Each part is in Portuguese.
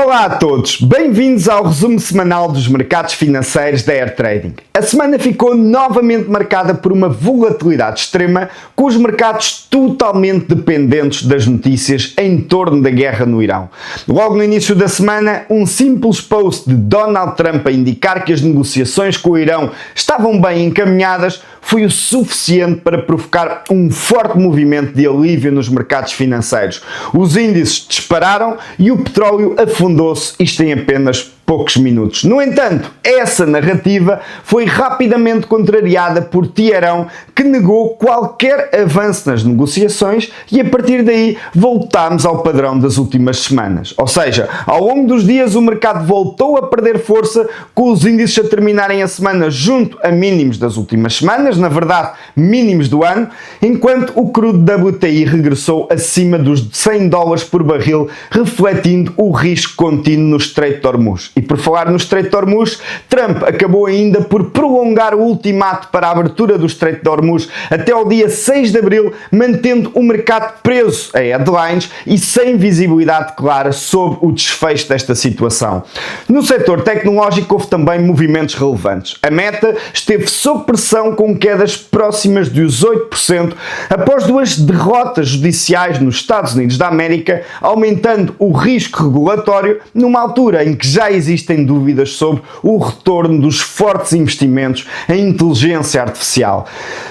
Olá a todos, bem-vindos ao resumo semanal dos mercados financeiros da Air Trading. A semana ficou novamente marcada por uma volatilidade extrema, com os mercados totalmente dependentes das notícias em torno da guerra no Irão. Logo no início da semana, um simples post de Donald Trump a indicar que as negociações com o Irão estavam bem encaminhadas foi o suficiente para provocar um forte movimento de alívio nos mercados financeiros. Os índices dispararam e o petróleo afundou-se, isto em apenas poucos minutos. No entanto, essa narrativa foi rapidamente contrariada por Teherão, que negou qualquer avanço nas negociações, e a partir daí voltámos ao padrão das últimas semanas. Ou seja, ao longo dos dias o mercado voltou a perder força, com os índices a terminarem a semana junto a mínimos das últimas semanas, na verdade mínimos do ano, enquanto o crudo WTI regressou acima dos $100 por barril, refletindo o risco contínuo no Estreito de Hormuz. E por falar no Estreito de Hormuz, Trump acabou ainda por prolongar o ultimato para a abertura do Estreito de Hormuz até ao dia 6 de abril, mantendo o mercado preso a headlines e sem visibilidade clara sobre o desfecho desta situação. No setor tecnológico houve também movimentos relevantes. A Meta esteve sob pressão com quedas próximas dos 8% após duas derrotas judiciais nos Estados Unidos da América, aumentando o risco regulatório numa altura em que já existem dúvidas sobre o retorno dos fortes investimentos em inteligência artificial.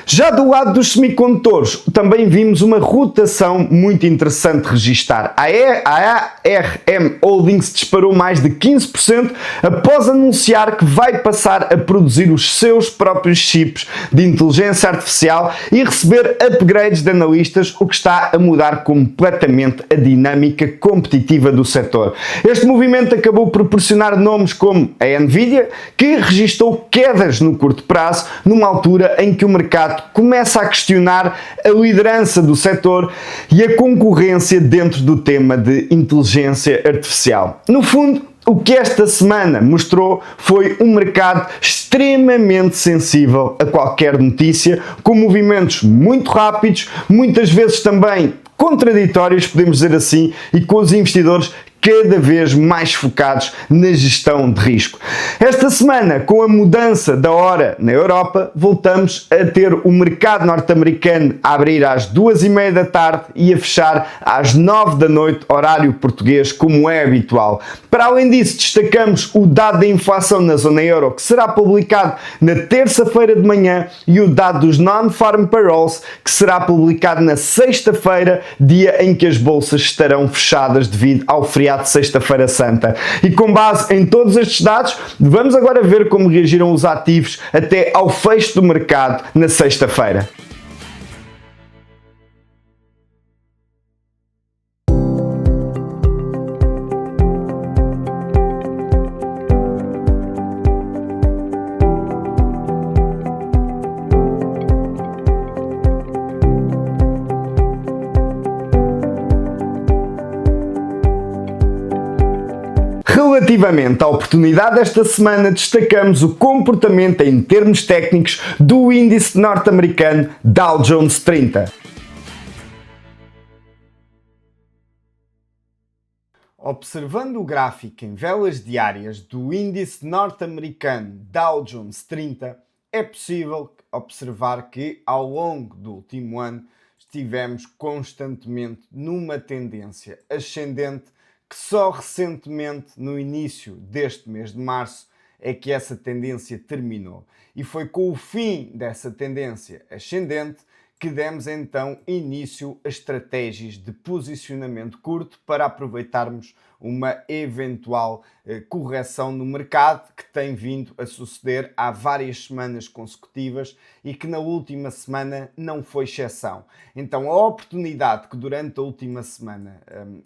Já do lado dos semicondutores, também vimos uma rotação muito interessante de registar. A ARM Holdings disparou mais de 15% após anunciar que vai passar a produzir os seus próprios chips de inteligência artificial e receber upgrades de analistas, o que está a mudar completamente a dinâmica competitiva do setor. Este movimento acabou por proporcionar nomes como a Nvidia, que registrou quedas no curto prazo, numa altura em que o mercado começa a questionar a liderança do setor e a concorrência dentro do tema de inteligência artificial. No fundo, o que esta semana mostrou foi um mercado extremamente sensível a qualquer notícia, com movimentos muito rápidos, muitas vezes também contraditórios, podemos dizer assim, e com os investidores cada vez mais focados na gestão de risco. Esta semana, com a mudança da hora na Europa, voltamos a ter o mercado norte-americano a abrir às 2:30 da tarde e a fechar às 9 da noite, horário português, como é habitual. Para além disso, destacamos o dado da inflação na zona euro, que será publicado na terça-feira de manhã, e o dado dos non-farm payrolls, que será publicado na sexta-feira, dia em que as bolsas estarão fechadas devido ao feriado de Sexta-feira Santa. E com base em todos estes dados, vamos agora ver como reagiram os ativos até ao fecho do mercado na sexta-feira. Relativamente à oportunidade desta semana, destacamos o comportamento em termos técnicos do índice norte-americano Dow Jones 30. Observando o gráfico em velas diárias do índice norte-americano Dow Jones 30, é possível observar que ao longo do último ano estivemos constantemente numa tendência ascendente, que só recentemente, no início deste mês de março, é que essa tendência terminou. E foi com o fim dessa tendência ascendente que demos então início a estratégias de posicionamento curto para aproveitarmos uma eventual correção no mercado que tem vindo a suceder há várias semanas consecutivas e que na última semana não foi exceção. Então a oportunidade que durante a última semana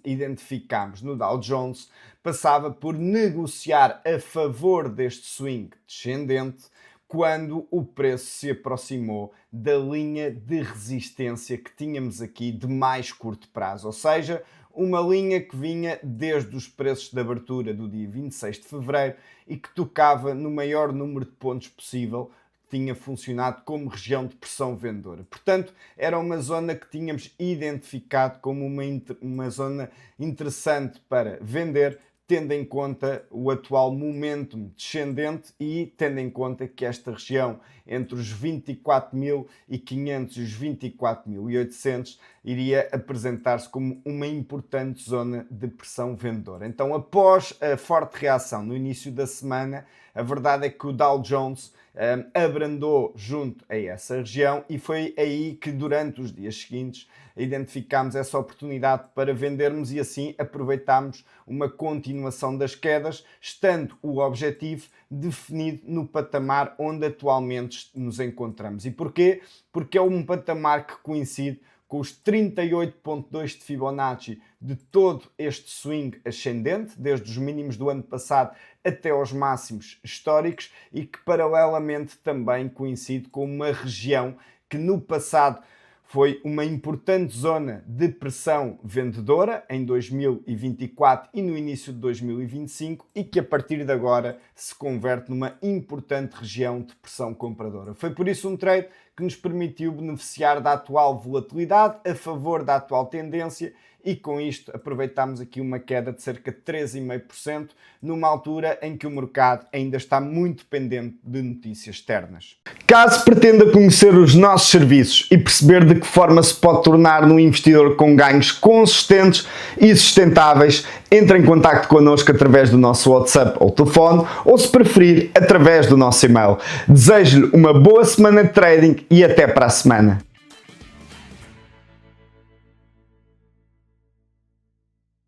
identificámos no Dow Jones passava por negociar a favor deste swing descendente quando o preço se aproximou da linha de resistência que tínhamos aqui de mais curto prazo, ou seja, uma linha que vinha desde os preços de abertura do dia 26 de fevereiro e que tocava no maior número de pontos possível, tinha funcionado como região de pressão vendedora. Portanto, era uma zona que tínhamos identificado como uma zona interessante para vender, tendo em conta o atual momentum descendente e tendo em conta que esta região entre os 24.500 e os 24.800 iria apresentar-se como uma importante zona de pressão vendedora. Então, após a forte reação no início da semana, a verdade é que o Dow Jones abrandou junto a essa região e foi aí que durante os dias seguintes identificámos essa oportunidade para vendermos e assim aproveitámos uma continuação das quedas, estando o objetivo definido no patamar onde atualmente nos encontramos. E porquê? Porque é um patamar que coincide com os 38.2 de Fibonacci de todo este swing ascendente, desde os mínimos do ano passado até aos máximos históricos, e que paralelamente também coincide com uma região que no passado foi uma importante zona de pressão vendedora em 2024 e no início de 2025 e que a partir de agora se converte numa importante região de pressão compradora. Foi por isso um trade que nos permitiu beneficiar da atual volatilidade a favor da atual tendência e com isto aproveitámos aqui uma queda de cerca de 3,5% numa altura em que o mercado ainda está muito pendente de notícias externas. Caso pretenda conhecer os nossos serviços e perceber de que forma se pode tornar um investidor com ganhos consistentes e sustentáveis, entre em contacto connosco através do nosso WhatsApp ou telefone ou, se preferir, através do nosso e-mail. Desejo-lhe uma boa semana de trading e até para a semana.